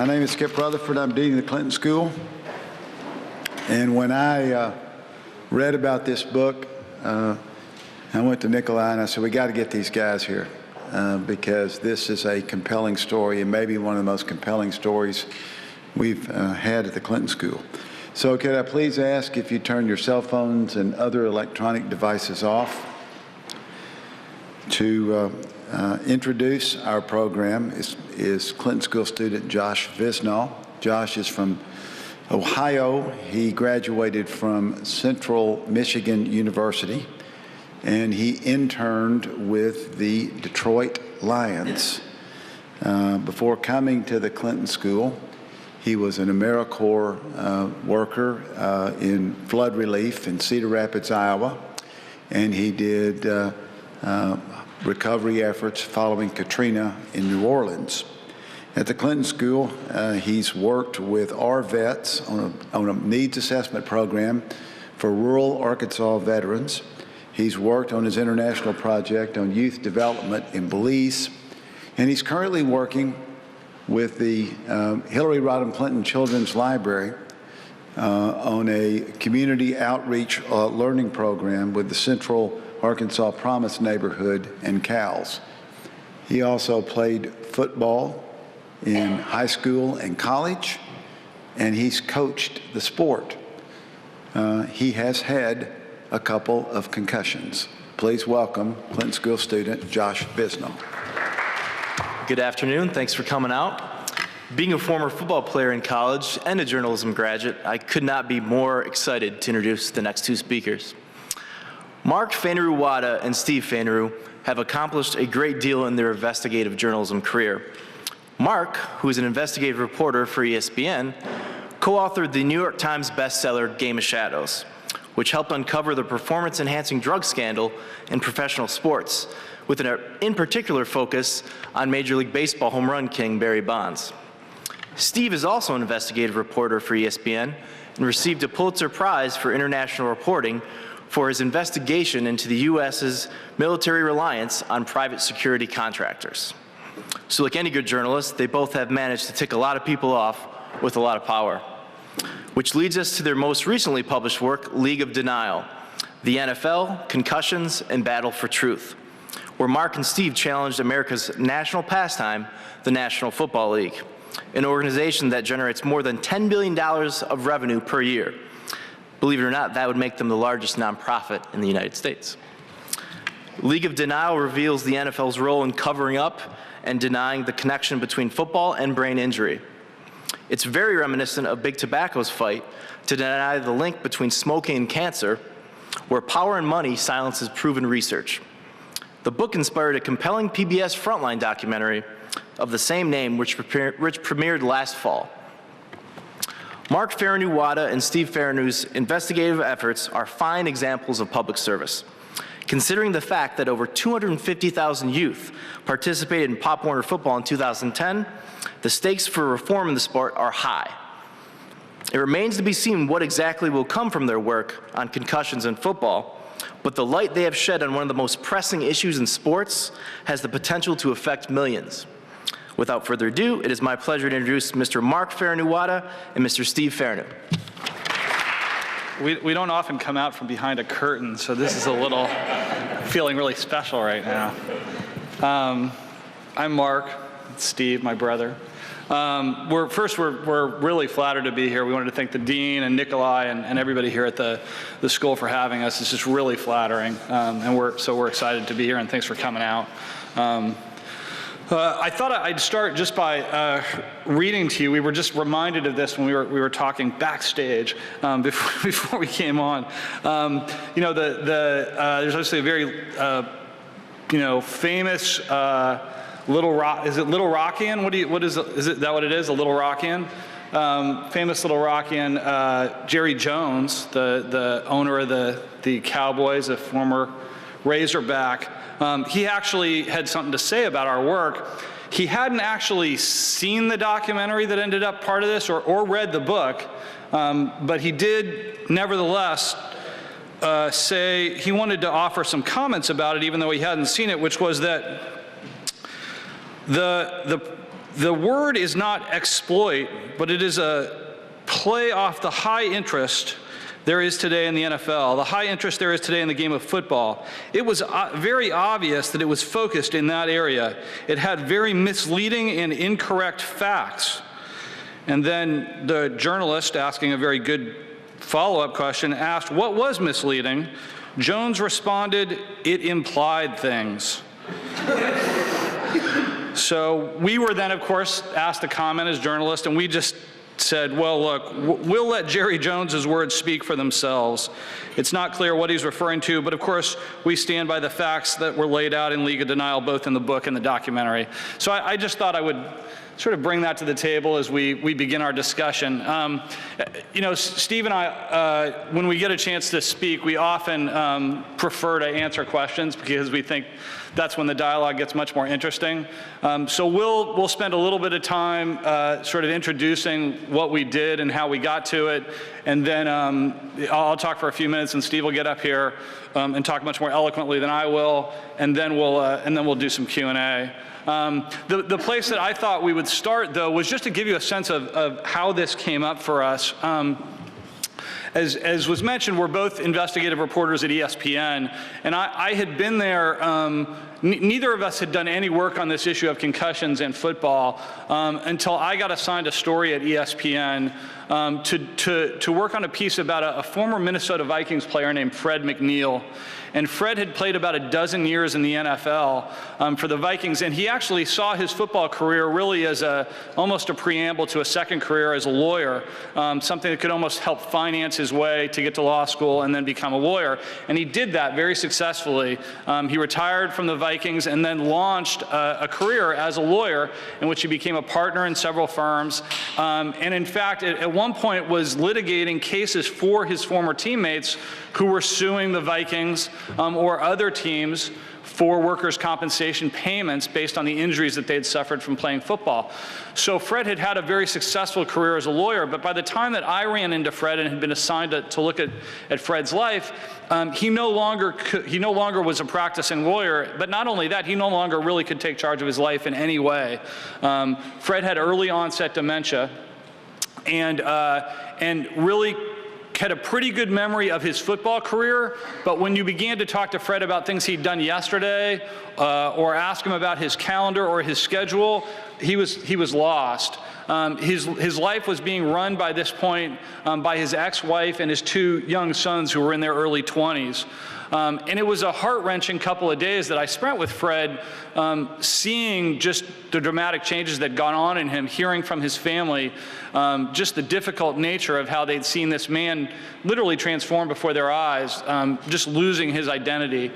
My name is Skip Rutherford. I'm Dean of the Clinton School. And when I read about this book, I went to Nikolai and I said, we got to get these guys here because this is a compelling story and maybe one of the most compelling stories we've had at the Clinton School. So could I please ask if you turn your cell phones and other electronic devices off? To introduce our program is Clinton School student Josh Visnall. Josh is from Ohio. He graduated from Central Michigan University, and he interned with the Detroit Lions. Before coming to the Clinton School, he was an AmeriCorps worker in flood relief in Cedar Rapids, Iowa, and he did recovery efforts following Katrina in New Orleans. At the Clinton School, he's worked with our vets on a needs assessment program for rural Arkansas veterans. He's worked on his international project on youth development in Belize, and he's currently working with the Hillary Rodham Clinton Children's Library on a community outreach learning program with the Central Arkansas Promise neighborhood and CALS. He also played football in high school and college, and he's coached the sport. He has had a couple of concussions. Please welcome Clinton School student Josh Visnall. Good afternoon. Thanks for coming out. Being a former football player in college and a journalism graduate, I could not be more excited to introduce the next two speakers. Mark Fainaru-Wada and Steve Fainaru have accomplished a great deal in their investigative journalism career. Mark, who is an investigative reporter for ESPN, co-authored the New York Times bestseller Game of Shadows, which helped uncover the performance-enhancing drug scandal in professional sports, with an in particular focus on Major League Baseball home run king Barry Bonds. Steve is also an investigative reporter for ESPN and received a Pulitzer Prize for international reporting for his investigation into the U.S.'s military reliance on private security contractors. So like any good journalist, they both have managed to tick a lot of people off with a lot of power. Which leads us to their most recently published work, League of Denial, the NFL, Concussions, and Battle for Truth, where Mark and Steve challenged America's national pastime, the National Football League, an organization that generates more than $10 billion of revenue per year. Believe it or not, that would make them the largest nonprofit in the United States. League of Denial reveals the NFL's role in covering up and denying the connection between football and brain injury. It's very reminiscent of Big Tobacco's fight to deny the link between smoking and cancer, where power and money silences proven research. The book inspired a compelling PBS Frontline documentary of the same name, which premiered last fall. Mark Fainaru-Wada and Steve Fainaru's investigative efforts are fine examples of public service, considering the fact that over 250,000 youth participated in Pop Warner football in 2010, the stakes for reform in the sport are high. It remains to be seen what exactly will come from their work on concussions in football, but the light they have shed on one of the most pressing issues in sports has the potential to affect millions. Without further ado, it is my pleasure to introduce Mr. Mark Fainaru-Wada and Mr. Steve Fainaru. We don't often come out from behind a curtain, so this is a little feeling really special right now. I'm Mark, Steve, my brother. We're really flattered to be here. We wanted to thank the dean and Nikolai and everybody here at the school for having us. It's just really flattering, and we're excited to be here, and thanks for coming out. I thought I'd start just by reading to you. We were just reminded of this when we were talking backstage before we came on. There's obviously a very famous Little Rock. Is it Little Rockian? Is that what it is? A Little Rockian? Famous Little Rockian, Jerry Jones, the owner of the Cowboys, a former Razorback. He actually had something to say about our work. He hadn't actually seen the documentary that ended up part of this or read the book, but he did nevertheless say he wanted to offer some comments about it even though he hadn't seen it, which was that the word is not exploit, but it is a play off the high interest there is today in the NFL, the high interest there is today in the game of football. It was very obvious that it was focused in that area. It had very misleading and incorrect facts. And then the journalist, asking a very good follow-up question, asked, what was misleading? Jones responded, it implied things. So we were then, of course, asked to comment as journalists, and we just said, well, look, we'll let Jerry Jones's words speak for themselves. It's not clear what he's referring to, but of course, we stand by the facts that were laid out in League of Denial, both in the book and the documentary. So I just thought I would sort of bring that to the table as we begin our discussion. You know, Steve and I, when we get a chance to speak, we often prefer to answer questions because we think that's when the dialogue gets much more interesting. So we'll spend a little bit of time sort of introducing what we did and how we got to it, and then I'll talk for a few minutes, and Steve will get up here and talk much more eloquently than I will, and then we'll do some Q&A. The place that I thought we would start, though, was just to give you a sense of how this came up for us. As was mentioned, we're both investigative reporters at ESPN, and I had been there. Neither of us had done any work on this issue of concussions in football until I got assigned a story at ESPN to work on a piece about a former Minnesota Vikings player named Fred McNeil. And Fred had played about a dozen years in the NFL for the Vikings, and he actually saw his football career really as almost a preamble to a second career as a lawyer, something that could almost help finance his way to get to law school and then become a lawyer. And he did that very successfully. He retired from the Vikings and then launched a career as a lawyer in which he became a partner in several firms, and in fact, at one point was litigating cases for his former teammates who were suing the Vikings or other teams for workers' compensation payments based on the injuries that they had suffered from playing football. So Fred had had a very successful career as a lawyer, but by the time that I ran into Fred and had been assigned to look at Fred's life, he no longer was a practicing lawyer, but not only that, he no longer really could take charge of his life in any way. Fred had early onset dementia and really had a pretty good memory of his football career, but when you began to talk to Fred about things he'd done yesterday or ask him about his calendar or his schedule, he was lost. His life was being run by this point by his ex-wife and his two young sons who were in their early 20s. And it was a heart-wrenching couple of days that I spent with Fred, seeing just the dramatic changes that had gone on in him, hearing from his family, just the difficult nature of how they'd seen this man literally transform before their eyes, just losing his identity.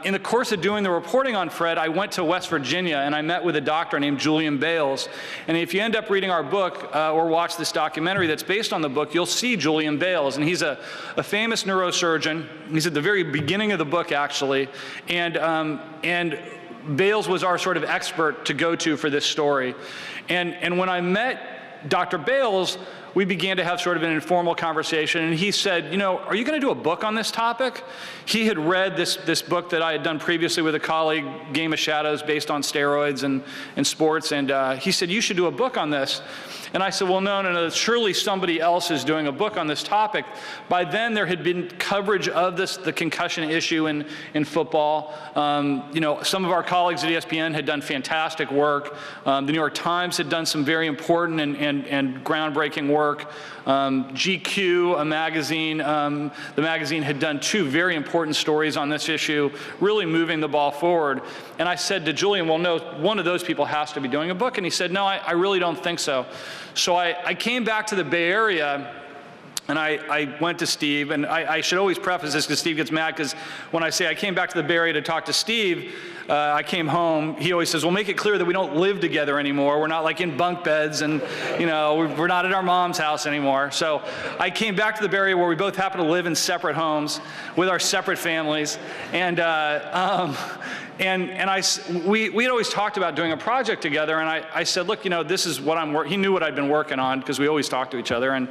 In the course of doing the reporting on Fred, I went to West Virginia and I met with a doctor named Julian Bales. And if you end up reading our book or watch this documentary that's based on the book, you'll see Julian Bales. And he's a famous neurosurgeon. He's at the very beginning of the book, actually. And Bales was our sort of expert to go to for this story. And when I met Dr. Bales, we began to have sort of an informal conversation, and he said, you know, are you going to do a book on this topic? He had read this book that I had done previously with a colleague, Game of Shadows, based on steroids and sports, and he said, you should do a book on this. And I said, well, no, surely somebody else is doing a book on this topic. By then, there had been coverage of the concussion issue in football. You know, some of our colleagues at ESPN had done fantastic work. The New York Times had done some very important and groundbreaking work. GQ, a magazine, the magazine had done two very important stories on this issue, really moving the ball forward. And I said to Julian, well, no, one of those people has to be doing a book. And he said, no, I really don't think so. So I came back to the Bay Area, and I went to Steve, and I should always preface this because Steve gets mad, because when I say I came back to the Bay Area to talk to Steve, I came home, he always says, well, make it clear that we don't live together anymore. We're not like in bunk beds, and you know, we're not at our mom's house anymore. So I came back to the Bay Area where we both happen to live in separate homes with our separate families. And we had always talked about doing a project together, and I said, look, you know, this is what he knew what I'd been working on because we always talked to each other, and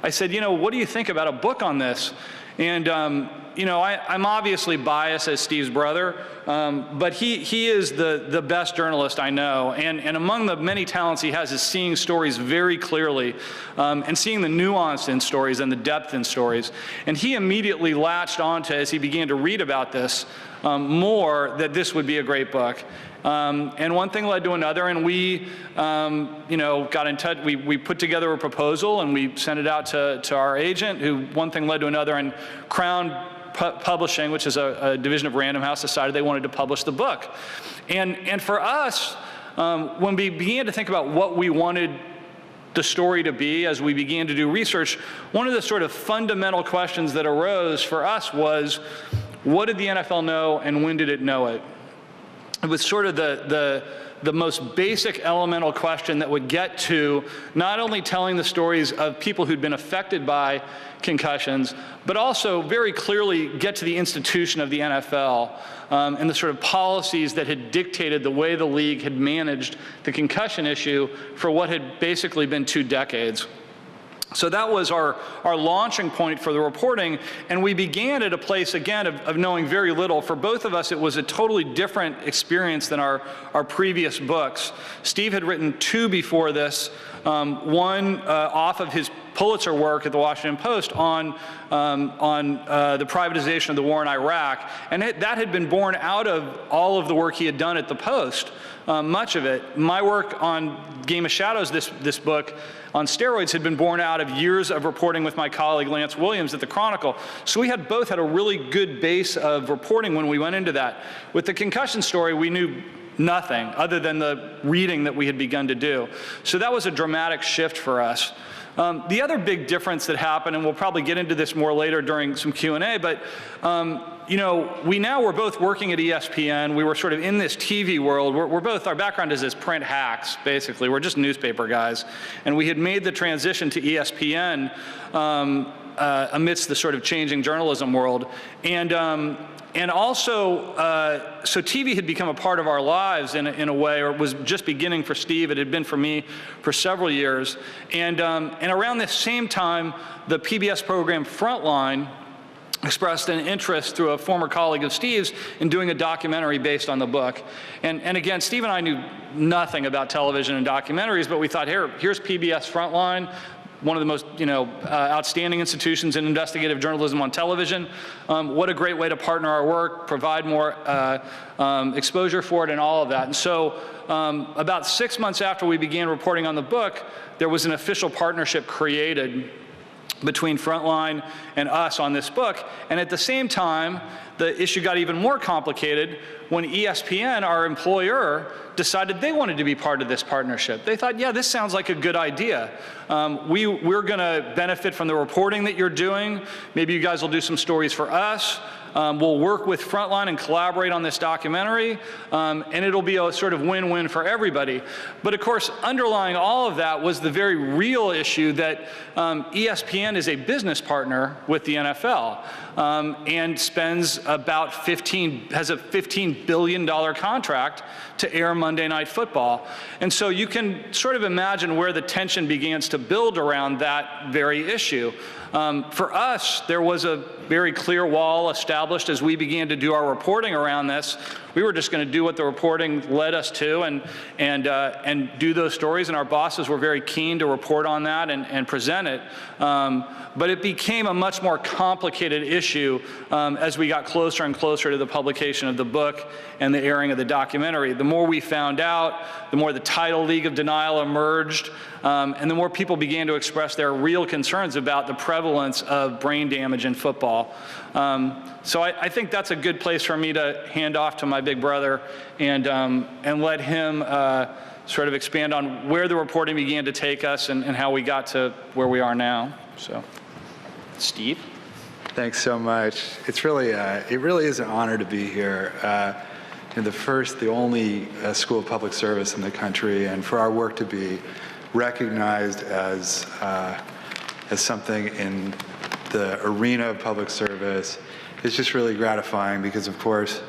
I said, you know, what do you think about a book on this? And you know, I'm obviously biased as Steve's brother, but he is the best journalist I know. And among the many talents he has is seeing stories very clearly and seeing the nuance in stories and the depth in stories. And he immediately latched onto, as he began to read about this more, that this would be a great book. And one thing led to another, and we, you know, got in touch. We put together a proposal, and we sent it out to our agent, who one thing led to another, and Crown Publishing, which is a division of Random House, decided they wanted to publish the book. And for us, when we began to think about what we wanted the story to be as we began to do research, one of the sort of fundamental questions that arose for us was, what did the NFL know and when did it know it? It was sort of the most basic elemental question that would get to not only telling the stories of people who'd been affected by concussions, but also very clearly get to the institution of the NFL and the sort of policies that had dictated the way the league had managed the concussion issue for what had basically been 2 decades. So that was our launching point for the reporting, and we began at a place, again, of knowing very little. For both of us, it was a totally different experience than our previous books. Steve had written 2 before this, one off of his Pulitzer work at the Washington Post on the privatization of the war in Iraq, and that had been born out of all of the work he had done at the Post, much of it. My work on Game of Shadows, this book, on steroids, had been born out of years of reporting with my colleague Lance Williams at the Chronicle. So we had both had a really good base of reporting when we went into that. With the concussion story, we knew nothing other than the reading that we had begun to do. So that was a dramatic shift for us. The other big difference that happened, and we'll probably get into this more later during some Q&A, but you know, we're both working at ESPN. We were sort of in this TV world. We're both, our background is as print hacks, basically. We're just newspaper guys. And we had made the transition to ESPN amidst the sort of changing journalism world. And also, so TV had become a part of our lives in a way, or it was just beginning for Steve. It had been for me for several years. And around this same time, the PBS program Frontline expressed an interest through a former colleague of Steve's in doing a documentary based on the book. And again, Steve and I knew nothing about television and documentaries, but we thought, here's PBS Frontline, one of the most outstanding institutions in investigative journalism on television. What a great way to partner our work, provide more exposure for it, and all of that. And so about 6 months after we began reporting on the book, there was an official partnership created between Frontline and us on this book. And at the same time, the issue got even more complicated when ESPN, our employer, decided they wanted to be part of this partnership. They thought, yeah, this sounds like a good idea. We're gonna benefit from the reporting that you're doing. Maybe you guys will do some stories for us. We'll work with Frontline and collaborate on this documentary, and it'll be a sort of win-win for everybody. But of course, underlying all of that was the very real issue that ESPN is a business partner with the NFL and spends about has a $15 billion contract to air Monday Night Football. And so you can sort of imagine where the tension begins to build around that very issue. For us, there was a very clear wall established as we began to do our reporting around this. We were just going to do what the reporting led us to and do those stories, and our bosses were very keen to report on that and present it. But it became a much more complicated issue as we got closer and closer to the publication of the book and the airing of the documentary. The more we found out, the more the title League of Denial emerged, and the more people began to express their real concerns about the prevalence of brain damage in football. So I think that's a good place for me to hand off to my big brother and let him sort of expand on where the reporting began to take us and how we got to where we are now. So, Steve? Thanks so much. It's really, it really is an honor to be here. The only school of public service in the country, and for our work to be recognized as something in the arena of public service is just really gratifying because, of course,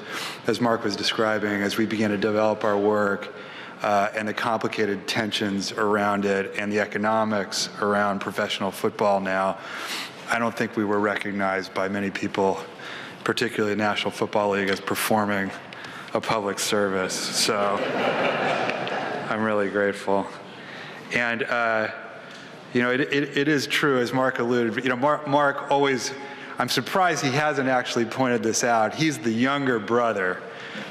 as Mark was describing, as we began to develop our work and the complicated tensions around it and the economics around professional football now, I don't think we were recognized by many people, particularly the National Football League, as performing a public service. So I'm really grateful. And, it is true, as Mark alluded, Mark always, I'm surprised he hasn't actually pointed this out. He's the younger brother,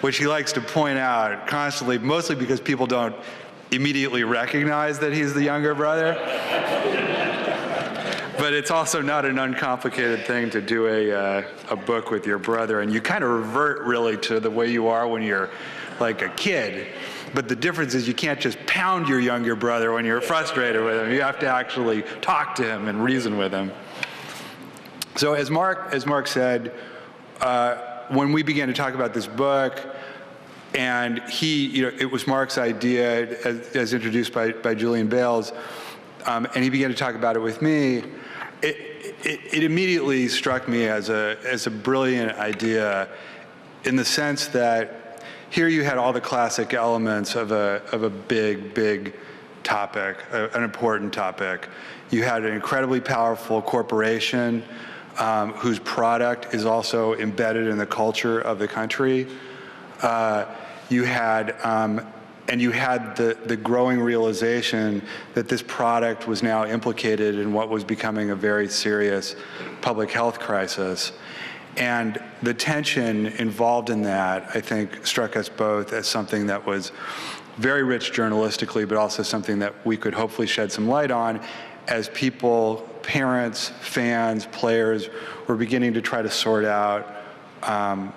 which he likes to point out constantly, mostly because people don't immediately recognize that he's the younger brother. But it's also not an uncomplicated thing to do a book with your brother, and you kind of revert really to the way you are when you're like a kid. But the difference is you can't just pound your younger brother when you're frustrated with him. You have to actually talk to him and reason with him. So as Mark said, when we began to talk about this book, and it was Mark's idea as introduced by Julian Bales, and he began to talk about it with me, it immediately struck me as a brilliant idea, in the sense that here you had all the classic elements of a big topic, an important topic. You had an incredibly powerful corporation whose product is also embedded in the culture of the country. You had the growing realization that this product was now implicated in what was becoming a very serious public health crisis. And the tension involved in that, I think, struck us both as something that was very rich journalistically, but also something that we could hopefully shed some light on as people, parents, fans, players, were beginning to try to sort out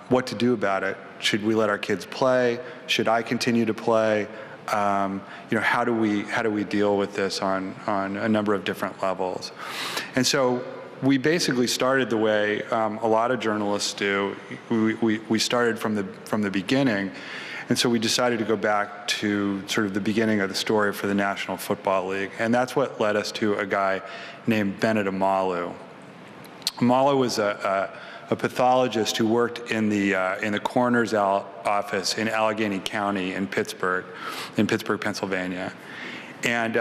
what to do about it. Should we let our kids play? Should I continue to play? How do we deal with this on a number of different levels? And so we basically started the way a lot of journalists do. We started from the beginning, and so we decided to go back to sort of the beginning of the story for the National Football League, and that's what led us to a guy named Bennett Amalu. Amalu was a pathologist who worked in the coroner's office in Allegheny County in Pittsburgh, Pennsylvania. And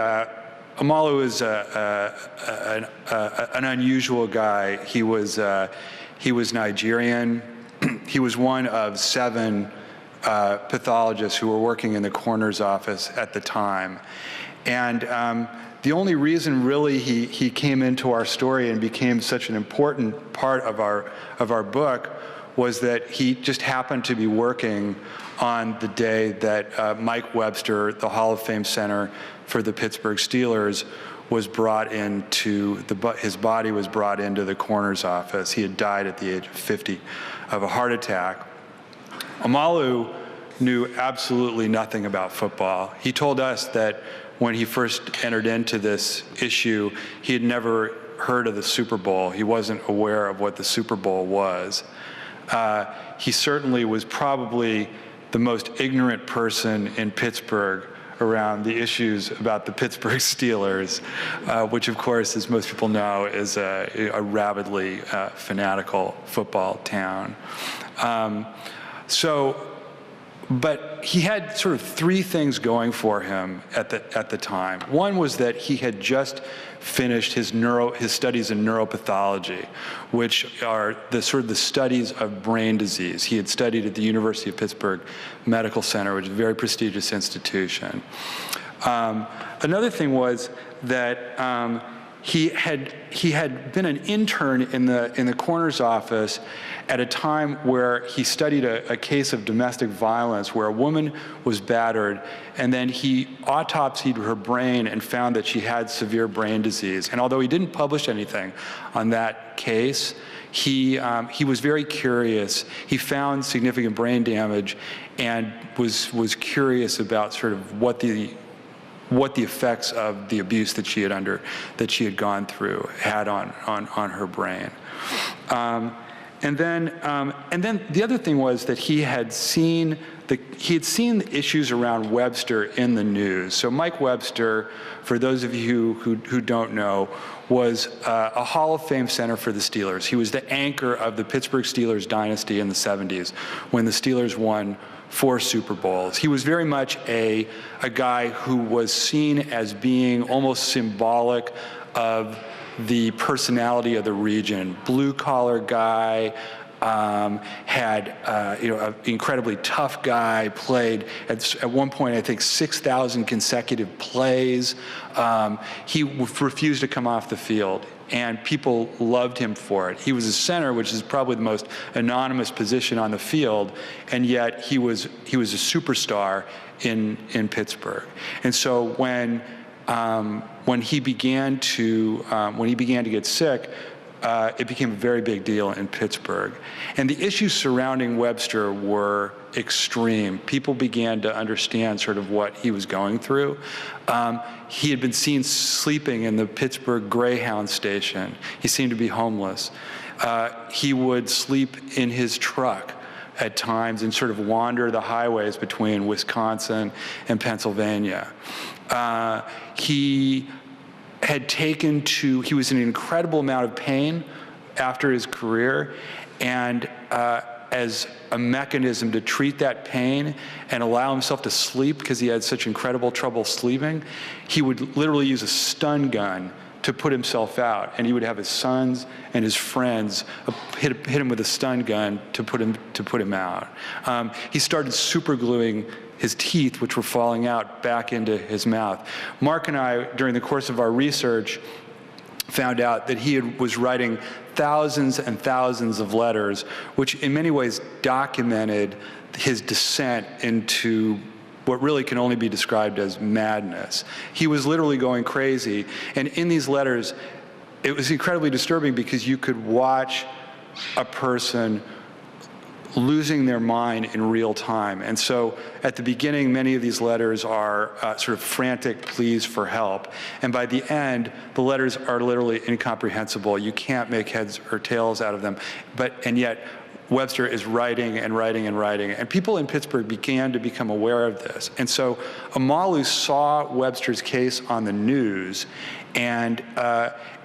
Amalu is an unusual guy. He was Nigerian. He was one of 7 pathologists who were working in the coroner's office at the time. And the only reason really he came into our story and became such an important part of our book was that he just happened to be working on the day that Mike Webster, the Hall of Fame center for the Pittsburgh Steelers, was brought into his body was brought into the coroner's office. He had died at the age of 50 of a heart attack. Amalu knew absolutely nothing about football. He told us that when he first entered into this issue, he had never heard of the Super Bowl. He wasn't aware of what the Super Bowl was. He certainly was probably the most ignorant person in Pittsburgh around the issues about the Pittsburgh Steelers, which of course, as most people know, is a rabidly fanatical football town. But he had sort of 3 things going for him at the time. One was that he had just finished his studies in neuropathology, which are the studies of brain disease. He had studied at the University of Pittsburgh Medical Center, which is a very prestigious institution. Another thing was that he had been an intern in the coroner's office at a time where he studied a case of domestic violence where a woman was battered, and then he autopsied her brain and found that she had severe brain disease. And although he didn't publish anything on that case, he was very curious. He found significant brain damage and was curious about sort of what the effects of the abuse that she had gone through had on her brain. And then the other thing was that he had seen the issues around Webster in the news. So Mike Webster, for those of you who don't know, was a Hall of Fame center for the Steelers. He was the anchor of the Pittsburgh Steelers dynasty in the 70s when the Steelers won 4 Super Bowls. He was very much a guy who was seen as being almost symbolic of the personality of the region. Blue-collar guy, had an incredibly tough guy, played at one point I think 6,000 consecutive plays. He refused to come off the field, and people loved him for it. He was a center, which is probably the most anonymous position on the field, and yet he was a superstar in Pittsburgh. And so when he began to get sick, it became a very big deal in Pittsburgh. And the issues surrounding Webster were extreme. People began to understand sort of what he was going through. He had been seen sleeping in the Pittsburgh Greyhound station. He seemed to be homeless. He would sleep in his truck at times and sort of wander the highways between Wisconsin and Pennsylvania. He was in an incredible amount of pain after his career, and as a mechanism to treat that pain and allow himself to sleep because he had such incredible trouble sleeping, he would literally use a stun gun to put himself out, and he would have his sons and his friends hit him with a stun gun to put him out. He started supergluing his teeth, which were falling out, back into his mouth. Mark and I, during the course of our research, found out that he was writing thousands and thousands of letters, which in many ways documented his descent into what really can only be described as madness. He was literally going crazy. And in these letters, it was incredibly disturbing because you could watch a person losing their mind in real time. And so at the beginning, many of these letters are sort of frantic pleas for help. And by the end, the letters are literally incomprehensible. You can't make heads or tails out of them. And yet, Webster is writing and writing and writing. And people in Pittsburgh began to become aware of this. And so Amalu saw Webster's case on the news, and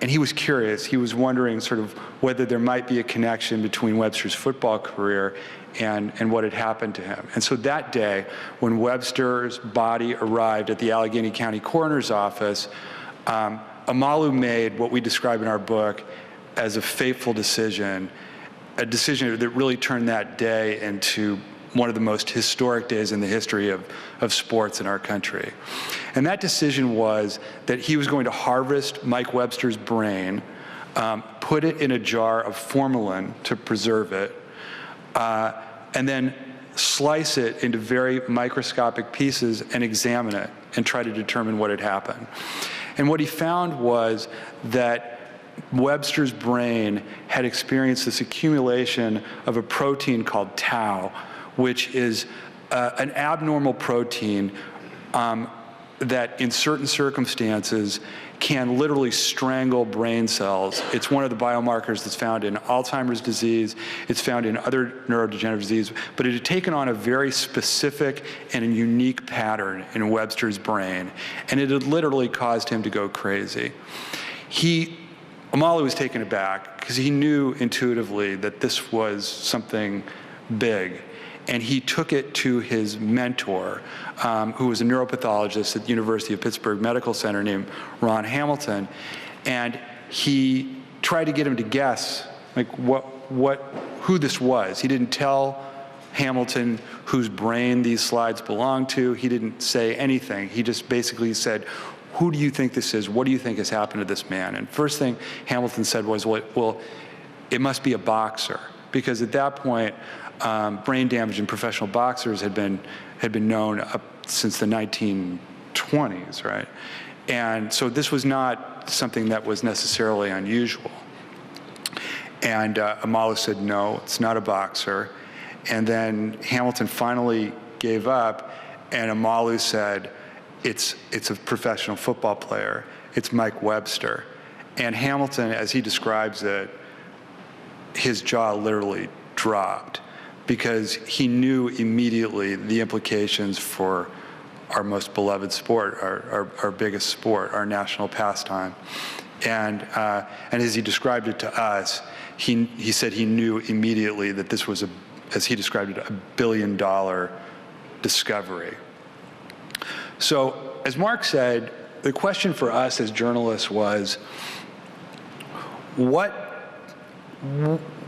he was curious. He was wondering sort of whether there might be a connection between Webster's football career and what had happened to him. And so that day, when Webster's body arrived at the Allegheny County Coroner's Office, Amalu made what we describe in our book as a fateful decision, a decision that really turned that day into one of the most historic days in the history of sports in our country. And that decision was that he was going to harvest Mike Webster's brain, put it in a jar of formalin to preserve it, and then slice it into very microscopic pieces and examine it and try to determine what had happened. And what he found was that Webster's brain had experienced this accumulation of a protein called tau, which is an abnormal protein that in certain circumstances can literally strangle brain cells. It's one of the biomarkers that's found in Alzheimer's disease. It's found in other neurodegenerative disease, but it had taken on a very specific and a unique pattern in Webster's brain, and it had literally caused him to go crazy. Amalu was taken aback because he knew intuitively that this was something big. And he took it to his mentor, who was a neuropathologist at the University of Pittsburgh Medical Center named Ron Hamilton. And he tried to get him to guess who this was. He didn't tell Hamilton whose brain these slides belonged to. He didn't say anything. He just basically said, "Who do you think this is? What do you think has happened to this man?" And first thing Hamilton said was, well, it must be a boxer. Because at that point, brain damage in professional boxers had been known up since the 1920s, right? And so this was not something that was necessarily unusual. And Amalu said, no, it's not a boxer. And then Hamilton finally gave up, and Amalu said, it's a professional football player. It's Mike Webster. And Hamilton, as he describes it, his jaw literally dropped because he knew immediately the implications for our most beloved sport, our biggest sport, our national pastime. And as he described it to us, he said he knew immediately that this was, as he described it, $1 billion discovery. So, as Mark said, the question for us as journalists was,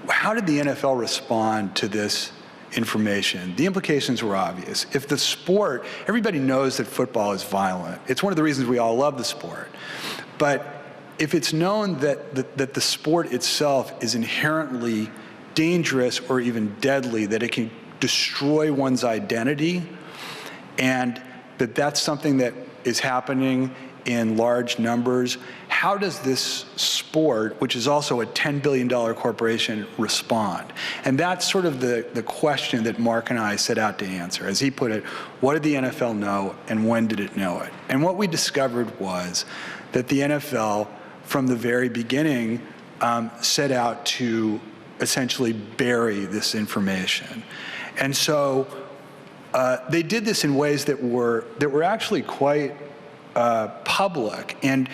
how did the NFL respond to this information? The implications were obvious. If the sport, everybody knows that football is violent. It's one of the reasons we all love the sport. But if it's known that the sport itself is inherently dangerous or even deadly, that it can destroy one's identity, and that that's something that is happening in large numbers, how does this sport, which is also a $10 billion corporation, respond? And that's sort of the question that Mark and I set out to answer. As he put it, what did the NFL know and when did it know it? And what we discovered was that the NFL, from the very beginning, set out to essentially bury this information. And so they did this in ways that were actually quite public. And,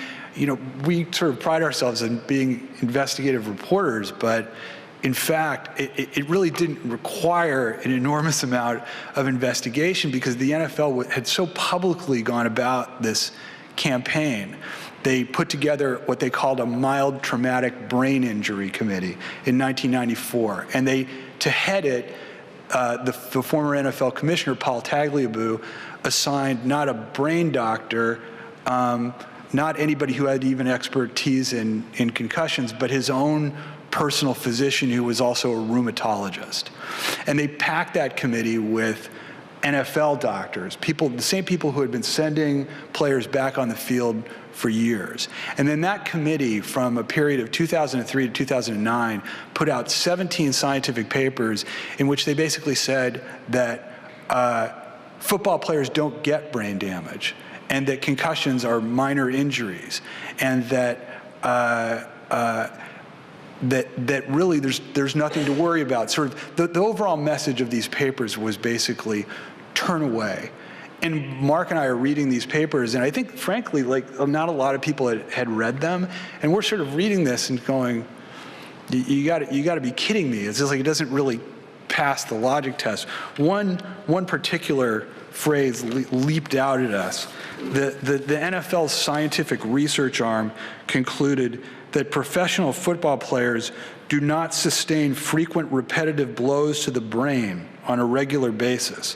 we sort of pride ourselves in being investigative reporters, but in fact, it really didn't require an enormous amount of investigation because the NFL had so publicly gone about this campaign. They put together what they called a mild traumatic brain injury committee in 1994. And to head it, the former NFL commissioner, Paul Tagliabue, assigned not a brain doctor, not anybody who had even expertise in concussions, but his own personal physician who was also a rheumatologist. And they packed that committee with NFL doctors, the same people who had been sending players back on the field for years. And then that committee, from a period of 2003 to 2009, put out 17 scientific papers in which they basically said that football players don't get brain damage, and that concussions are minor injuries, and that that really there's nothing to worry about. Sort of the overall message of these papers was basically turn away. And Mark and I are reading these papers, and I think, frankly, not a lot of people had read them, and we're sort of reading this and going, you got to be kidding me. It's just like it doesn't really pass the logic test. One particular phrase leaped out at us. The NFL's scientific research arm concluded that professional football players do not sustain frequent repetitive blows to the brain on a regular basis.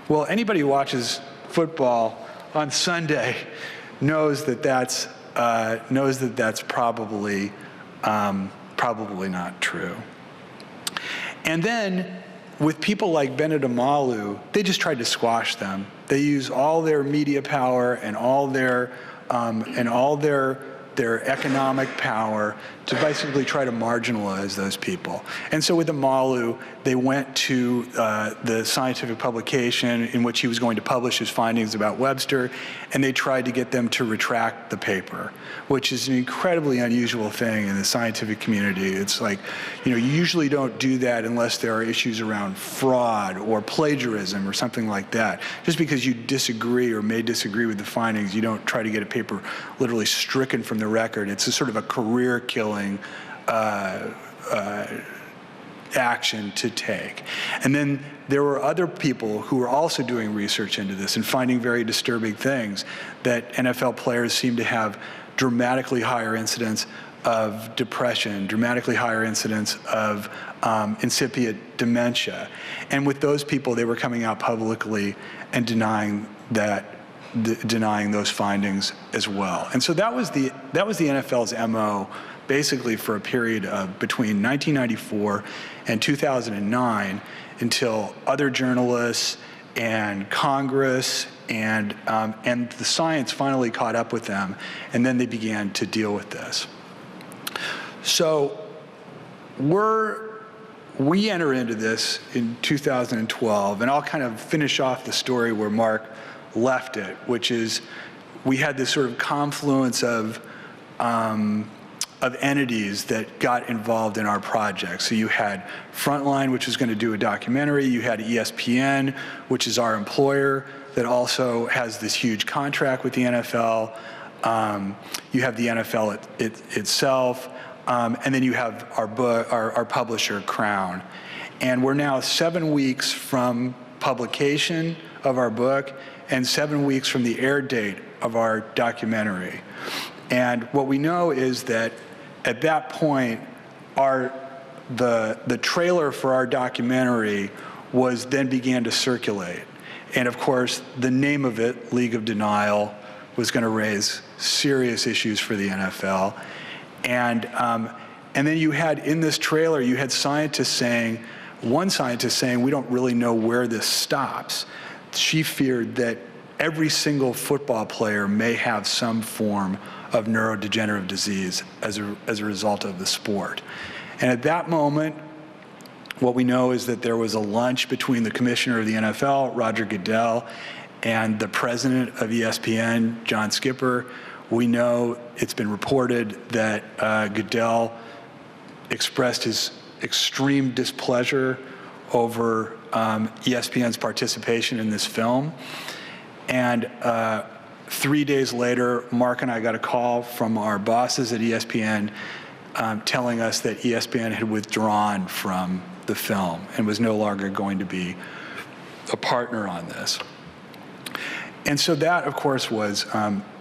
Well, anybody who watches football on Sunday knows that that's probably not true. And then with people like Bennett Amalu, they just tried to squash them. They use all their media power and all their economic power to basically try to marginalize those people. And so with Amalu, they went to the scientific publication in which he was going to publish his findings about Webster, and they tried to get them to retract the paper, which is an incredibly unusual thing in the scientific community. It's like, you usually don't do that unless there are issues around fraud or plagiarism or something like that. Just because you disagree or may disagree with the findings, you don't try to get a paper literally stricken from the record. It's a sort of a career-killing action to take. And then there were other people who were also doing research into this and finding very disturbing things, that NFL players seem to have dramatically higher incidence of depression, dramatically higher incidence of incipient dementia. And with those people, they were coming out publicly and denying those findings as well. And so that was the NFL's MO basically for a period of between 1994 and 2009, until other journalists and Congress and the science finally caught up with them, and then they began to deal with this. So we enter into this in 2012, and I'll kind of finish off the story where Mark left it, which is we had this sort of confluence of entities that got involved in our project. So you had Frontline, which was going to do a documentary. You had ESPN, which is our employer, that also has this huge contract with the NFL. You have the NFL itself, and then you have our publisher, Crown. And we're now 7 weeks from publication of our book and 7 weeks from the air date of our documentary. And what we know is that at that point, the trailer for our documentary began to circulate. And of course, the name of it, League of Denial, was going to raise serious issues for the NFL. And then you had, in this trailer, you had one scientist saying, we don't really know where this stops. She feared that every single football player may have some form of neurodegenerative disease as a result of the sport. And at that moment, what we know is that there was a lunch between the commissioner of the NFL, Roger Goodell, and the president of ESPN, John Skipper. We know it's been reported that Goodell expressed his extreme displeasure over ESPN's participation in this film. And 3 days later, Mark and I got a call from our bosses at ESPN telling us that ESPN had withdrawn from the film and was no longer going to be a partner on this. And so that, of course, was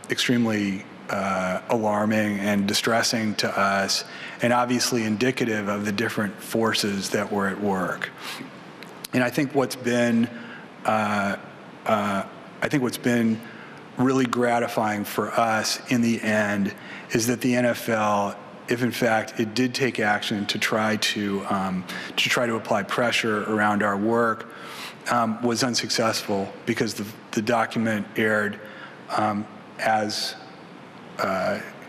extremely alarming and distressing to us, and obviously indicative of the different forces that were at work. And I think what's been really gratifying for us in the end is that the NFL, if in fact it did take action to try to apply pressure around our work, was unsuccessful because the document aired as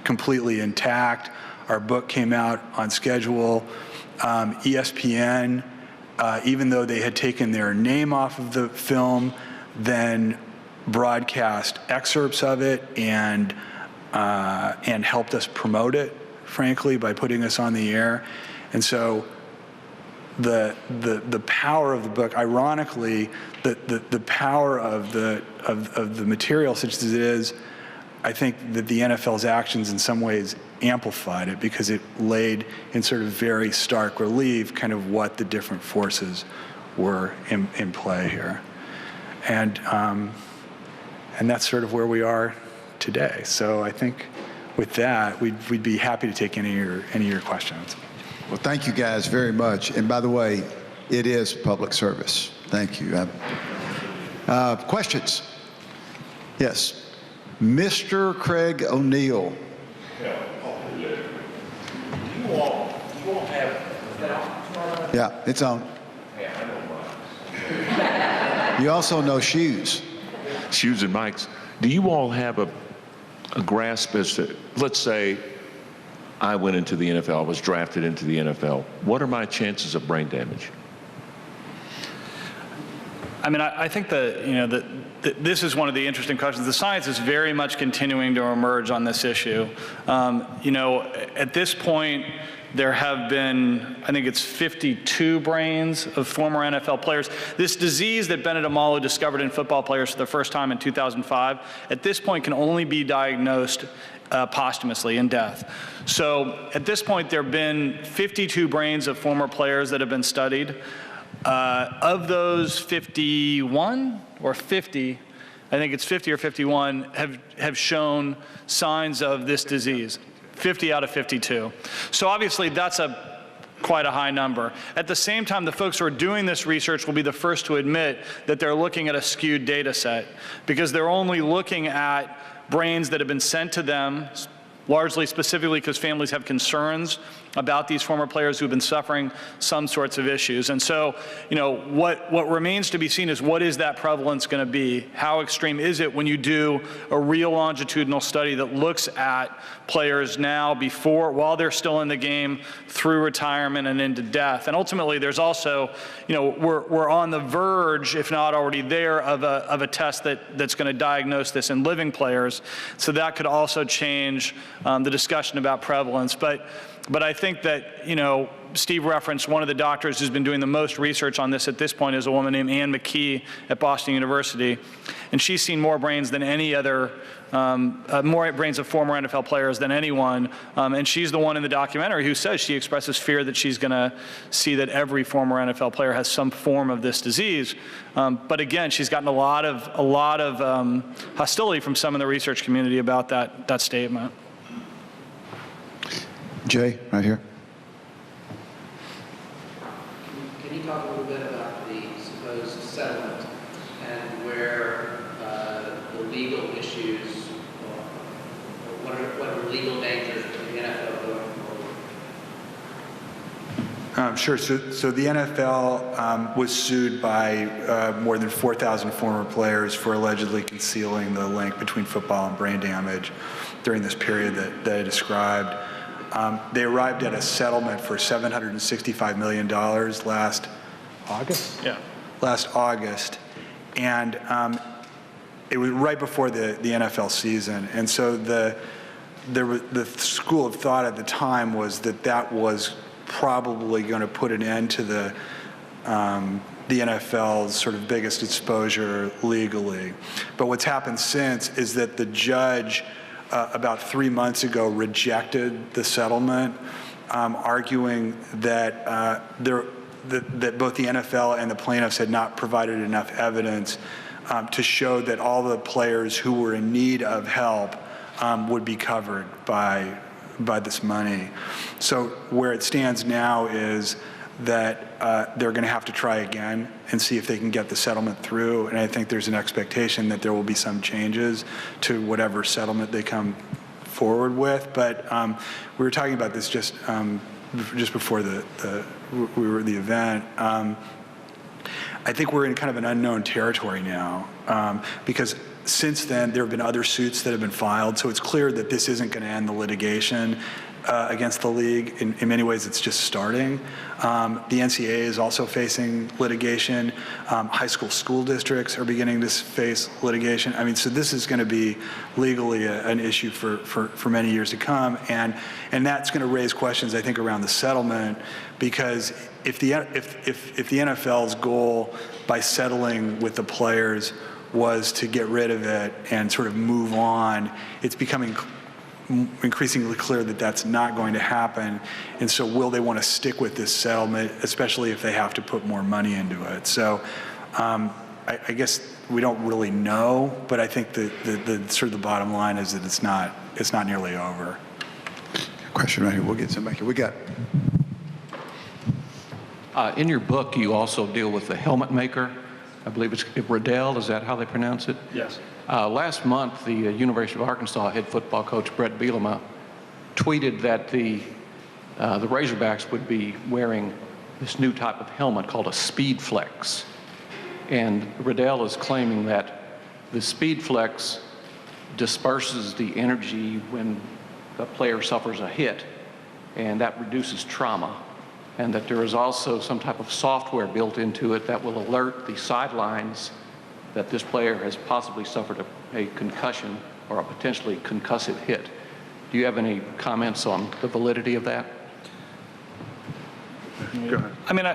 completely intact. Our book came out on schedule. ESPN, even though they had taken their name off of the film, then broadcast excerpts of it and helped us promote it, frankly, by putting us on the air. And so the power of the book, ironically, the power of the material such as it is, I think that the NFL's actions in some ways amplified it because it laid in sort of very stark relief kind of what the different forces were in play here. And that's sort of where we are today. So I think with that, we'd be happy to take any of your questions. Well, thank you guys very much. And by the way, it is public service. Thank you. Questions? Yes. Mr. Craig O'Neill. Yeah, it's on. You also know shoes. Shoes and mics. Do you all have a grasp as to, let's say I went into the NFL, was drafted into the NFL. What are my chances of brain damage? I mean, I think this is one of the interesting questions. The science is very much continuing to emerge on this issue. At this point, there have been, I think it's 52 brains of former NFL players. This disease that Bennett Amalu discovered in football players for the first time in 2005, at this point can only be diagnosed posthumously in death. So at this point, there have been 52 brains of former players that have been studied. Of those 51 or 50, I think it's 50 or 51, have shown signs of this disease. 50 out of 52. So obviously that's quite a high number. At the same time, the folks who are doing this research will be the first to admit that they're looking at a skewed data set because they're only looking at brains that have been sent to them, largely specifically because families have concerns about these former players who've been suffering some sorts of issues. And so, what remains to be seen is what is that prevalence going to be? How extreme is it when you do a real longitudinal study that looks at players now while they're still in the game, through retirement and into death? And ultimately, there's also, we're on the verge, if not already there, of a test that's going to diagnose this in living players. So that could also change the discussion about prevalence. But I think that, Steve referenced one of the doctors who's been doing the most research on this at this point is a woman named Ann McKee at Boston University. And she's seen more brains than any other, more brains of former NFL players than anyone. And she's the one in the documentary who says she expresses fear that she's going to see that every former NFL player has some form of this disease. But again, she's gotten a lot of hostility from some in the research community about that statement. Jay, right here. Can you talk a little bit about the supposed settlement and where the legal issues, what are legal dangers to the NFL going forward? Sure. So the NFL was sued by more than 4,000 former players for allegedly concealing the link between football and brain damage during this period that I described. They arrived at a settlement for $765 million last August? Yeah. Last August. And it was right before the NFL season. And so the school of thought at the time was that was probably going to put an end to the NFL's sort of biggest exposure legally. But what's happened since is that the judge about 3 months ago rejected the settlement, arguing that that both the NFL and the plaintiffs had not provided enough evidence to show that all the players who were in need of help would be covered by this money. So where it stands now is that they're going to have to try again and see if they can get the settlement through. And I think there's an expectation that there will be some changes to whatever settlement they come forward with. But we were talking about this just before we were at the event. I think we're in kind of an unknown territory now because since then there have been other suits that have been filed. So it's clear that this isn't going to end the litigation against the league. In many ways, it's just starting. The NCAA is also facing litigation. High school districts are beginning to face litigation. I mean, so this is going to be legally an issue for many years to come, and that's going to raise questions, I think, around the settlement, because if the NFL's goal by settling with the players was to get rid of it and sort of move on, it's becoming increasingly clear that that's not going to happen. And so will they want to stick with this settlement, especially if they have to put more money into it? So I guess we don't really know, but I think the sort of the bottom line is that it's not nearly over. Question right here. We'll get some back here. We got. In your book, you also deal with the helmet maker. I believe it's Riddell. Is that how they pronounce it? Yes. Last month, the University of Arkansas head football coach Brett Bielema tweeted that the Razorbacks would be wearing this new type of helmet called a Speed Flex. And Riddell is claiming that the Speed Flex disperses the energy when the player suffers a hit, and that reduces trauma. And that there is also some type of software built into it that will alert the sidelines that this player has possibly suffered a concussion or a potentially concussive hit. Do you have any comments on the validity of that? Go ahead. I mean,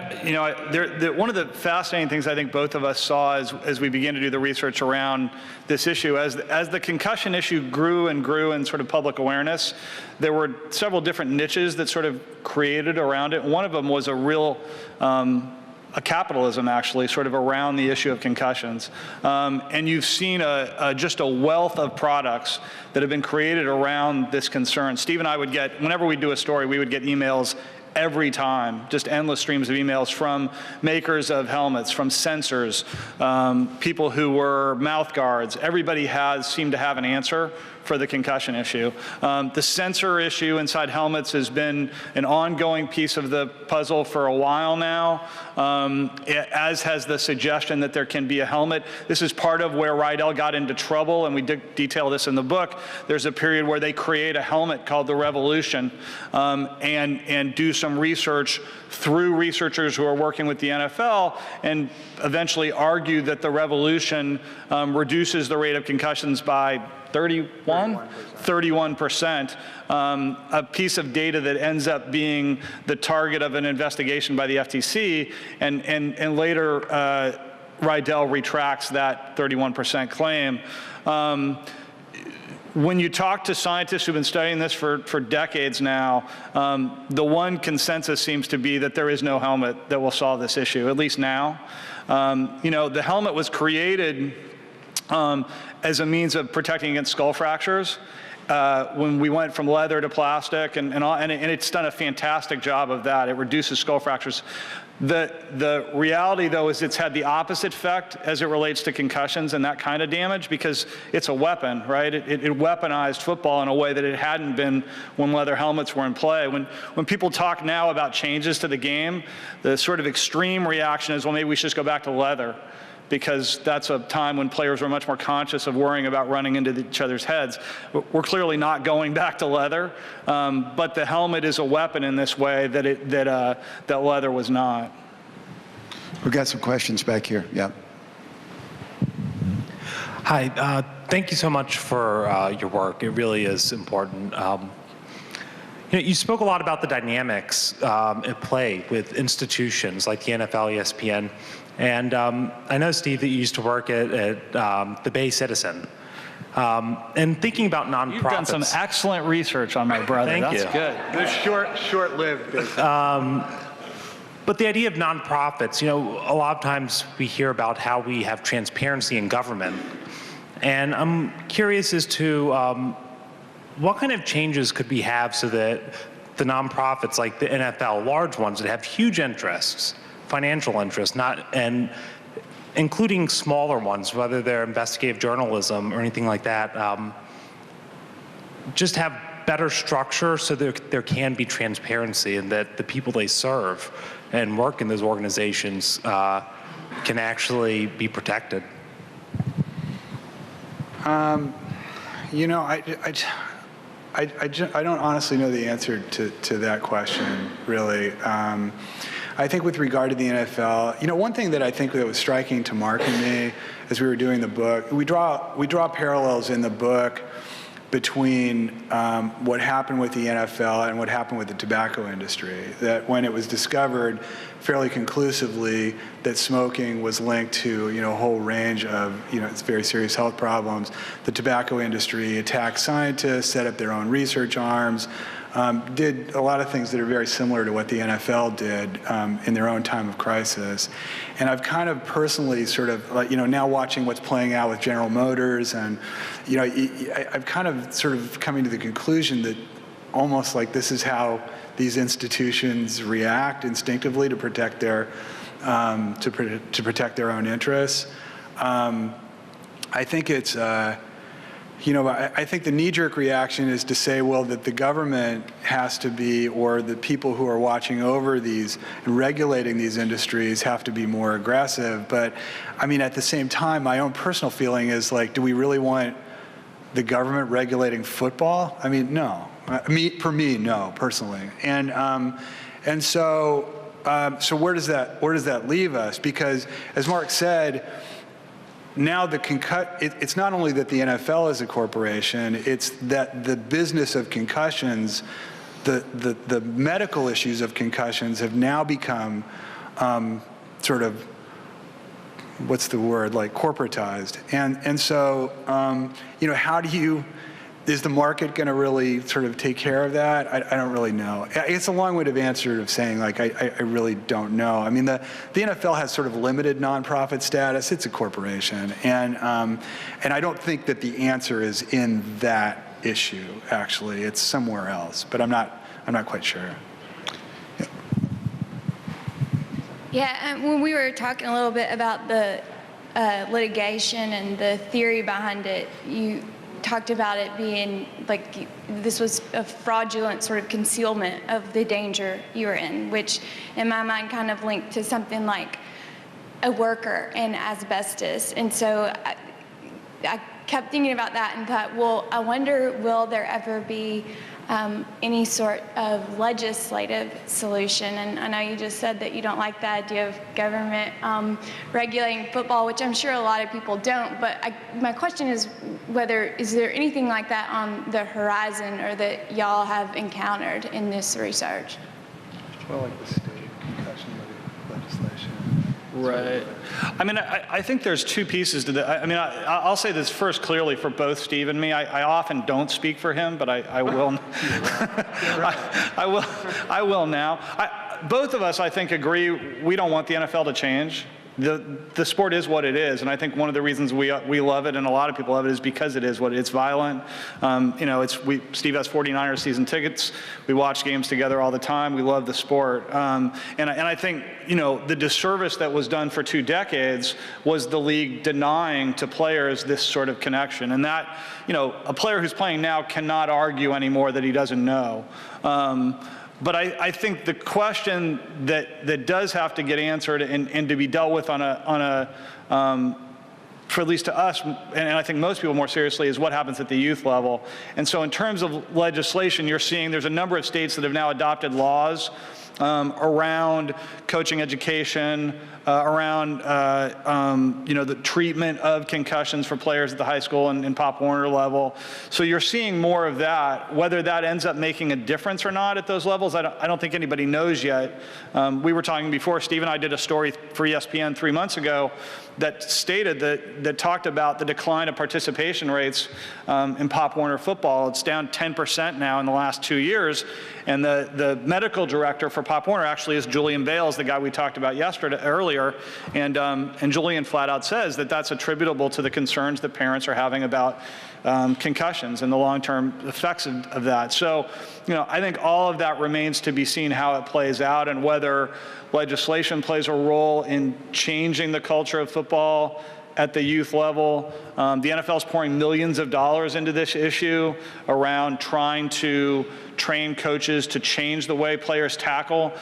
one of the fascinating things I think both of us saw as we began to do the research around this issue, as the concussion issue grew and grew in sort of public awareness, there were several different niches that sort of created around it. One of them was a real a capitalism, actually, sort of around the issue of concussions. And you've seen just a wealth of products that have been created around this concern. Steve and I would get, whenever we do a story, we would get emails every time, just endless streams of emails from makers of helmets, from sensors, people who were mouth guards. Everybody seemed to have an answer for the concussion issue. The sensor issue inside helmets has been an ongoing piece of the puzzle for a while now, as has the suggestion that there can be a helmet. This is part of where Rydell got into trouble, and we detail this in the book. There's a period where they create a helmet called the Revolution, and do some research through researchers who are working with the NFL, and eventually argue that the Revolution reduces the rate of concussions by 31%, a piece of data that ends up being the target of an investigation by the FTC, and later Rydell retracts that 31% claim. When you talk to scientists who've been studying this for decades now, the one consensus seems to be that there is no helmet that will solve this issue, at least now. The helmet was created as a means of protecting against skull fractures. when we went from leather to plastic, and it's done a fantastic job of that. It reduces skull fractures. The reality, though, is it's had the opposite effect as it relates to concussions and that kind of damage, because it's a weapon, right? It weaponized football in a way that it hadn't been when leather helmets were in play. When people talk now about changes to the game, the sort of extreme reaction is, well, maybe we should just go back to leather, because that's a time when players were much more conscious of worrying about running into each other's heads. We're clearly not going back to leather, but the helmet is a weapon in this way that leather was not. We've got some questions back here. Yeah. Hi, thank you so much for your work. It really is important. You spoke a lot about the dynamics at play with institutions like the NFL, ESPN, and I know, Steve, that you used to work at the Bay Citizen. And thinking about nonprofits. You've done some excellent research on my brother. Thank That's you. good. They're short-lived. But the idea of nonprofits, a lot of times we hear about how we have transparency in government. And I'm curious as to what kind of changes could we have so that the nonprofits like the NFL, large ones that have huge interests, financial interests, and including smaller ones, whether they're investigative journalism or anything like that, just have better structure so there can be transparency, and that the people they serve and work in those organizations can actually be protected. I don't honestly know the answer to that question, really. I think with regard to the NFL, one thing that I think that was striking to Mark and me as we were doing the book, we draw parallels in the book between what happened with the NFL and what happened with the tobacco industry. That when it was discovered fairly conclusively that smoking was linked to a whole range of very serious health problems, the tobacco industry attacked scientists, set up their own research arms, did a lot of things that are very similar to what the NFL did in their own time of crisis. And I've kind of personally sort of, now watching what's playing out with General Motors, and, I've kind of sort of coming to the conclusion that almost like this is how these institutions react instinctively to protect their, to protect their own interests. I think it's, I think the knee-jerk reaction is to say, well, that the government has to be, or the people who are watching over these and regulating these industries have to be more aggressive. But I mean, at the same time, my own personal feeling is like, do we really want the government regulating football? I mean, no. For me, no, personally. And so where does that leave us? Because as Mark said, now it's not only that the NFL is a corporation, it's that the business of concussions, the medical issues of concussions have now become sort of, what's the word, like corporatized. And so, how is the market going to really sort of take care of that? I don't really know. It's a long-winded answer of saying, like, I really don't know. I mean, the NFL has sort of limited nonprofit status. It's a corporation. And I don't think that the answer is in that issue, actually. It's somewhere else. But I'm not quite sure. Yeah, when we were talking a little bit about the litigation and the theory behind it, you talked about it being like this was a fraudulent sort of concealment of the danger you were in, which in my mind kind of linked to something like a worker in asbestos. And so I kept thinking about that and thought, well, I wonder, will there ever be any sort of legislative solution? And I know you just said that you don't like the idea of government regulating football, which I'm sure a lot of people don't, but my question is is there anything like that on the horizon or that y'all have encountered in this research? Well, like the state concussion legislation. Right. I mean, I think there's two pieces to that. I mean, I'll say this first clearly for both Steve and me. I often don't speak for him, but I will. I will now. Both of us, I think, agree we don't want the NFL to change. the sport is what it is, and I think one of the reasons we love it, and a lot of people love it, is because it is what it's violent. Steve has 49ers season tickets. We watch games together all the time. We love the sport, and I think the disservice that was done for 2 decades was the league denying to players this sort of connection, and that a player who's playing now cannot argue anymore that he doesn't know. But I think the question that does have to get answered and to be dealt with on a for at least to us, and I think most people more seriously, is what happens at the youth level. And so in terms of legislation, you're seeing there's a number of states that have now adopted laws around coaching education, around the treatment of concussions for players at the high school and Pop Warner level. So you're seeing more of that. Whether that ends up making a difference or not at those levels, I don't think anybody knows yet. We were talking before, Steve and I did a story for ESPN 3 months ago that stated that talked about the decline of participation rates in Pop Warner football. It's down 10% now in the last 2 years. And the medical director for Pop Warner actually is Julian Bales, the guy we talked about earlier. And Julian flat out says that that's attributable to the concerns that parents are having about concussions and the long-term effects of that. So, I think all of that remains to be seen how it plays out and whether legislation plays a role in changing the culture of football at the youth level. The NFL is pouring millions of dollars into this issue around trying to train coaches to change the way players tackle.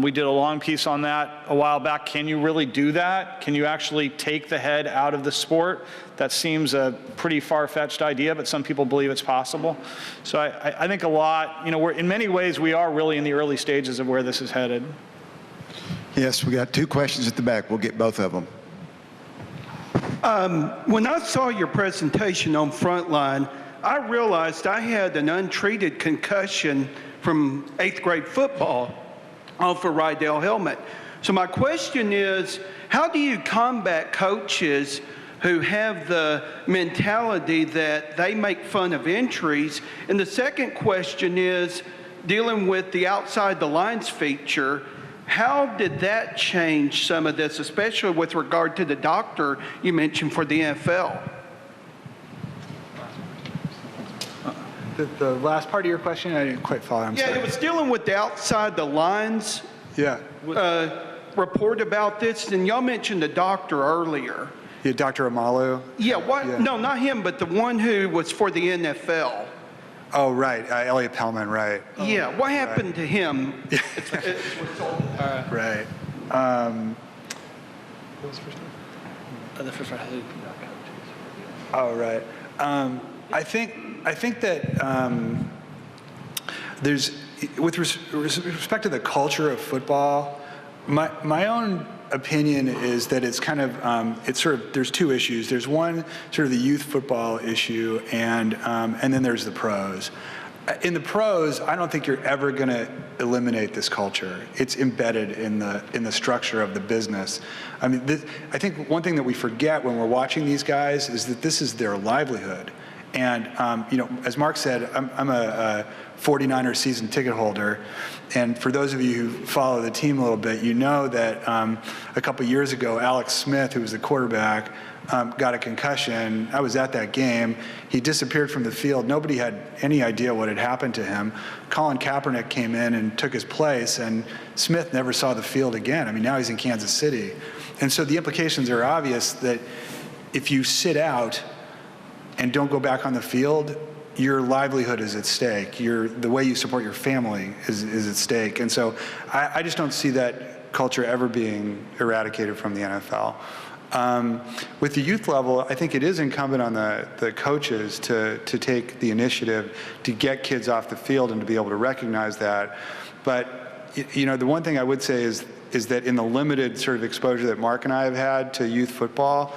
We did a long piece on that a while back. Can you really do that? Can you actually take the head out of the sport? That seems a pretty far-fetched idea, but some people believe it's possible. So I think a lot, in many ways, we are really in the early stages of where this is headed. Yes, we got 2 questions at the back. We'll get both of them. When I saw your presentation on Frontline, I realized I had an untreated concussion from 8th grade football off a Rydell helmet. So my question is, how do you combat coaches who have the mentality that they make fun of injuries? And the second question is, dealing with the outside the lines feature, how did that change some of this, especially with regard to the doctor you mentioned for the NFL? The last part of your question, I didn't quite follow. I'm sorry. It was dealing with the outside the lines report about this, and y'all mentioned the doctor earlier. Yeah, Dr. Amalu? Yeah, no, not him, but the one who was for the NFL. Oh, right, Elliot Pellman, right. Yeah, what happened to him? Right. What was the first one? Oh, right. I think that there's, with respect to the culture of football, my own opinion is that it's kind of, there's 2 issues. There's one, sort of the youth football issue, and then there's the pros. In the pros, I don't think you're ever going to eliminate this culture. It's embedded in the structure of the business. I mean, I think one thing that we forget when we're watching these guys is that this is their livelihood. And, as Mark said, I'm a 49er season ticket holder. And for those of you who follow the team a little bit, you know that a couple years ago, Alex Smith, who was the quarterback, got a concussion. I was at that game. He disappeared from the field. Nobody had any idea what had happened to him. Colin Kaepernick came in and took his place, and Smith never saw the field again. I mean, now he's in Kansas City. And so the implications are obvious that if you sit out and don't go back on the field, your livelihood is at stake. The way you support your family is at stake. And so I just don't see that culture ever being eradicated from the NFL. With the youth level, I think it is incumbent on the coaches to take the initiative to get kids off the field and to be able to recognize that. But the one thing I would say is that in the limited sort of exposure that Mark and I have had to youth football,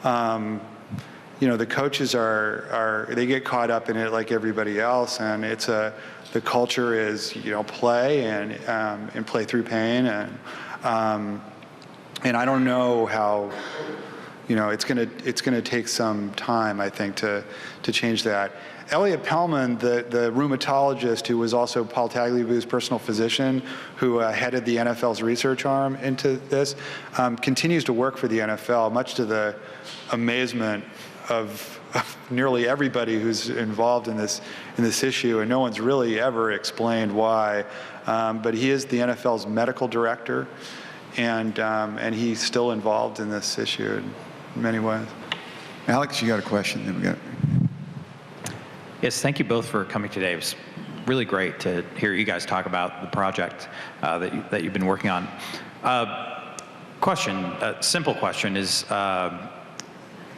the coaches they get caught up in it like everybody else, and the culture is play and play through pain, and I don't know how it's gonna take some time, I think, to change that. Elliot Pellman, the rheumatologist who was also Paul Tagliabue's personal physician, who headed the NFL's research arm into this, continues to work for the NFL, much to the amazement of nearly everybody who's involved in this issue, and no one's really ever explained why. But he is the NFL's medical director, and he's still involved in this issue in many ways. Alex, you got a question? Then we got. Yes, thank you both for coming today. It was really great to hear you guys talk about the project that you've been working on. Simple question is,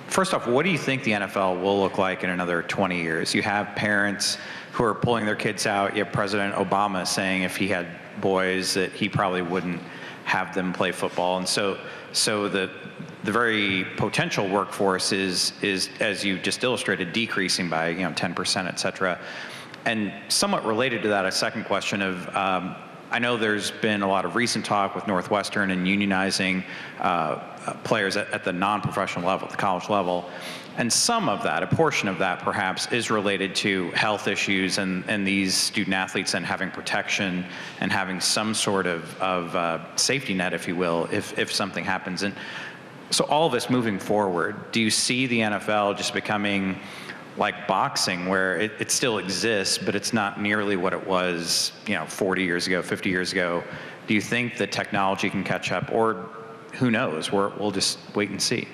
first off, what do you think the NFL will look like in another 20 years? You have parents who are pulling their kids out. You have President Obama saying if he had boys that he probably wouldn't have them play football. And so the very potential workforce is, as you just illustrated, decreasing by 10%, et cetera. And somewhat related to that, a second question of, I know there's been a lot of recent talk with Northwestern and unionizing players at the non-professional level, the college level. And some of that, a portion of that perhaps, is related to health issues and these student athletes and having protection and having some sort of safety net, if you will, if something happens. And so all of this moving forward, do you see the NFL just becoming like boxing, where it still exists, but it's not nearly what it was 40 years ago, 50 years ago? Do you think that technology can catch up, or who knows? We'll just wait and see.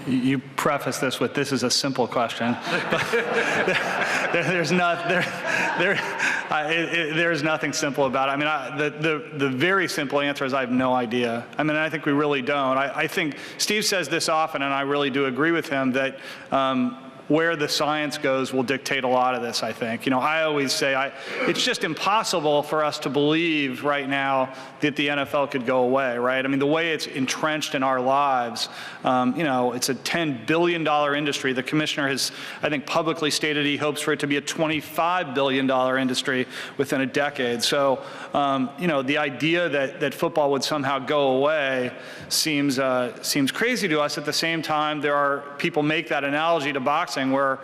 You preface this with, this is a simple question. There's nothing simple about it. I mean, the very simple answer is I have no idea. I mean, I think we really don't. I think Steve says this often, and I really do agree with him, that where the science goes will dictate a lot of this, I think. I always say it's just impossible for us to believe right now that the NFL could go away, right? I mean, the way it's entrenched in our lives, it's a $10 billion industry. The commissioner has, I think, publicly stated he hopes for it to be a $25 billion industry within a decade. So, the idea that football would somehow go away seems crazy to us. At the same time, there are people make that analogy to boxing, where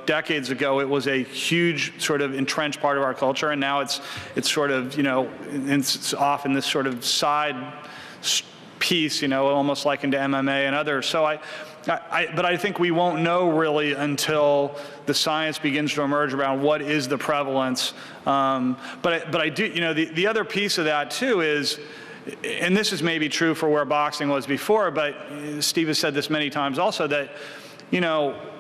decades ago it was a huge sort of entrenched part of our culture, and now it's sort of it's often this sort of side piece, almost likened to MMA and others. So but I think we won't know really until the science begins to emerge around what is the prevalence. But I do, the other piece of that too is, and this is maybe true for where boxing was before, but Steve has said this many times also, that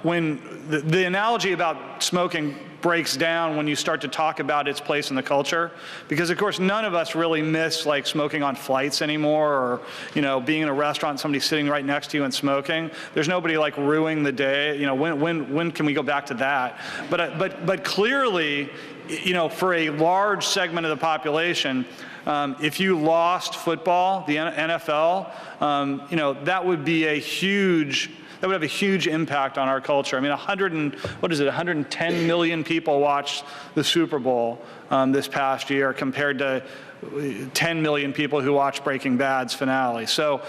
when the analogy about smoking breaks down when you start to talk about its place in the culture, because of course none of us really miss like smoking on flights anymore, or being in a restaurant, somebody sitting right next to you and smoking. There's nobody like ruining the day. When can we go back to that? But clearly, for a large segment of the population, if you lost football, the NFL, that would be a huge. That would have a huge impact on our culture. I mean, 110 million people watched the Super Bowl this past year, compared to 10 million people who watched Breaking Bad's finale. So,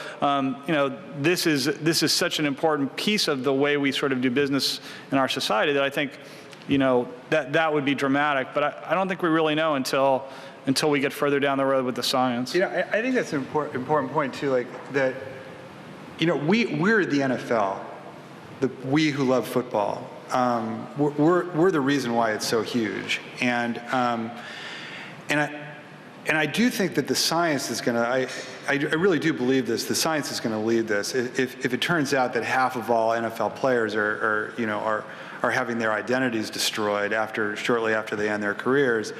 this is such an important piece of the way we sort of do business in our society that I think, that would be dramatic. But I don't think we really know until we get further down the road with the science. I think that's an important point too. Like that. We're the NFL, we who love football. We're the reason why it's so huge, and I do think that the science is going to. I really do believe this. The science is going to lead this. If it turns out that half of all NFL players are having their identities destroyed shortly after they end their careers,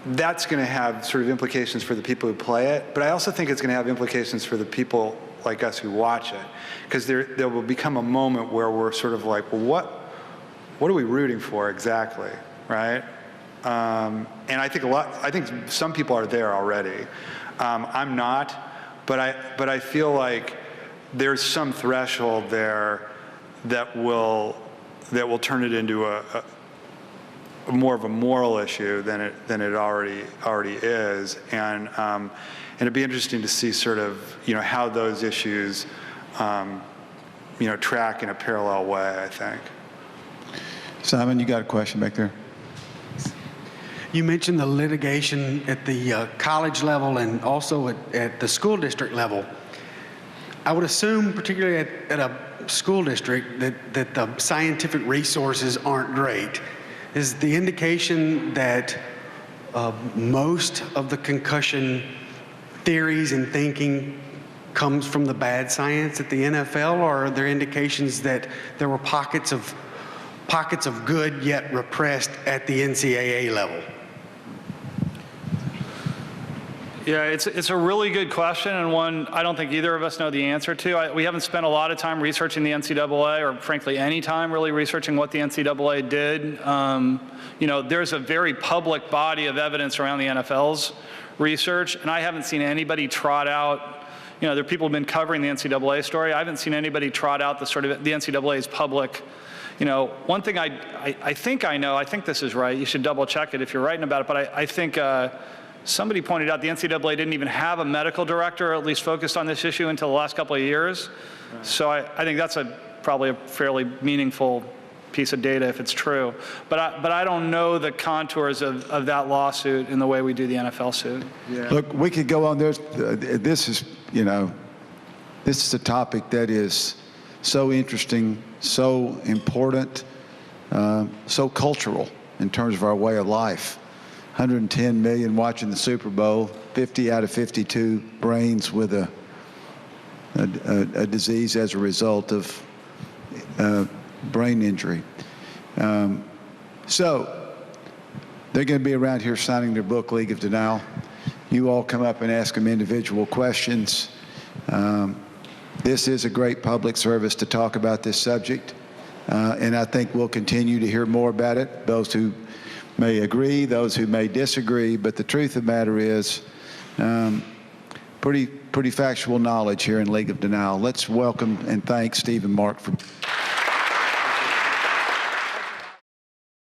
that's going to have sort of implications for the people who play it. But I also think it's going to have implications for the people like us who watch it, because there will become a moment where we're sort of like, well, what are we rooting for exactly, right? And I think some people are there already. I'm not, but I feel like there's some threshold there that will turn it into a more of a moral issue than it already is, and it'd be interesting to see sort of how those issues track in a parallel way, I think. Simon, you got a question back there? You mentioned the litigation at the college level and also at the school district level. I would assume, particularly at a school district, that the scientific resources aren't great. Is the indication that most of the concussion theories and thinking comes from the bad science at the NFL, or are there indications that there were pockets of good yet repressed at the NCAA level? Yeah, it's a really good question, and one I don't think either of us know the answer to. We haven't spent a lot of time researching the NCAA, or frankly any time really researching what the NCAA did. You know, there's a very public body of evidence around the NFL's research, and I haven't seen anybody trot out, you know, there are people who've been covering the NCAA story. I haven't seen anybody trot out the sort of the NCAA's public. You know, one thing I think I know, I think this is right, you should double check it if you're writing about it, but I think somebody pointed out the NCAA didn't even have a medical director, at least focused on this issue, until the last couple of years. Right. So I think that's probably a fairly meaningful piece of data if it's true. But I don't know the contours of that lawsuit in the way we do the NFL suit. Yeah. Look, we could go on. This is, you know, this is a topic that is so interesting, so important, so cultural in terms of our way of life. 110 million watching the Super Bowl, 50 out of 52 brains with a disease as a result of brain injury. So they're going to be around here signing their book, League of Denial. You all come up and ask them individual questions. This is a great public service to talk about this subject, and I think we'll continue to hear more about it. Those who may agree, those who may disagree, but the truth of the matter is pretty factual knowledge here in League of Denial. Let's welcome and thank Steve and Mark for